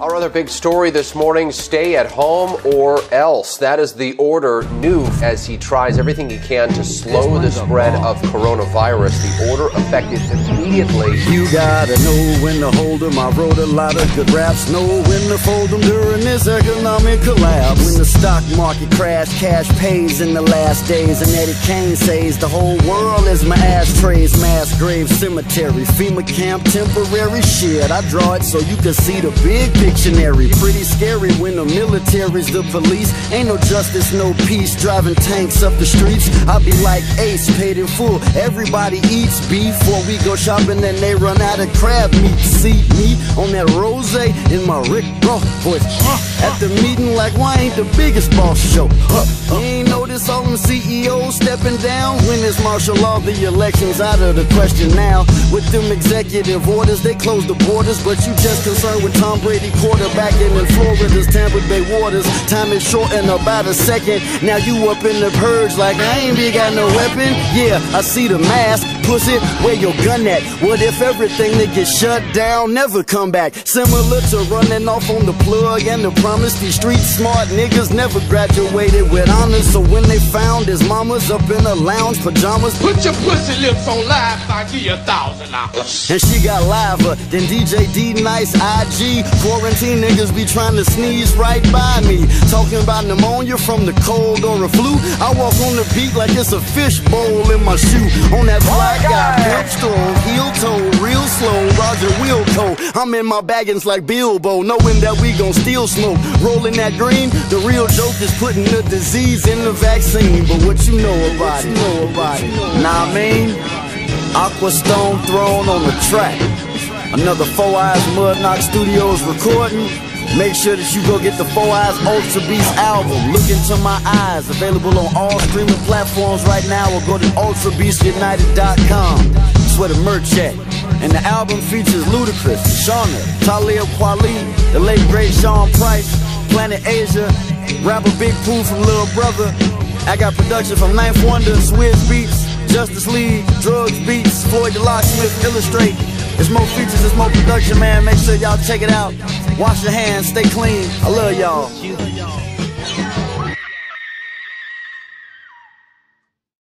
Our other big story this morning, stay at home or else. That is the order new as he tries everything he can to slow the spread of coronavirus. The order effective immediately. You gotta know when to hold them. I wrote a lot of good raps. Know when to fold them during this economic collapse. When the stock market crashed, cash pays in the last days. And Eddie Kane says the whole world is my ashtrays. Mass grave cemetery, FEMA camp, temporary shit. I draw it so you can see the big dictionary. Pretty scary when the military's the police. Ain't no justice, no peace. Driving tanks up the streets. I be like Ace, paid in full. Everybody eats beef before we go shopping, and they run out of crab meat. See me on that rose in my Rick Ross voice. At the meeting like, why ain't the biggest boss show? You ain't notice all them CEOs stepping down? When is martial law? The election's out of the question now. With them executive orders, they close the borders, but you just concerned with Tom Brady quarterbacking in Florida's Tampa Bay waters. Time is short in about a second. Now you up in the purge like I ain't got no weapon. Yeah, I see the mask. Pussy, where your gun at? What if everything that gets shut down never come back? Similar to running off on the plug and the promise. These street smart niggas never graduated with honors. So when they found his mamas up in a lounge pajamas, put your pussy lips on live, I'll give you $1,000. And she got liver than DJ D Nice IG. Quarantine niggas be trying to sneeze right by me. Talking about pneumonia from the cold or a flu. I walk on the beat like it's a fish bowl in my shoe. On that black guy, pimp strong, heel toe, real slow, Roger Wilco. I'm in my baggins like Bilbo, knowing that we gon' still smoke. Rolling that green, the real joke is putting the disease in the vaccine. But what you know about it? Nah, I mean, Aqua Stone Throne on the track. Another 4 Eyes Mud Knock Studios recording. Make sure that you go get the 4 Eyes Ultra Beast album, Look Into My Eyes, available on all streaming platforms right now, or go to ultrabeastunited.com. That's where the merch at. And the album features Ludacris, Shawnna, Talib Kweli, the late great Sean Price, Planet Asia, rapper Big Pooh from Lil Brother. I got production from Ninth Wonder, Swizz Beats, Justice League, Drugs Beats, Floyd the Locksmith, Illustrate. There's more features, there's more production, man. Make sure y'all check it out. Wash your hands, stay clean. I love y'all.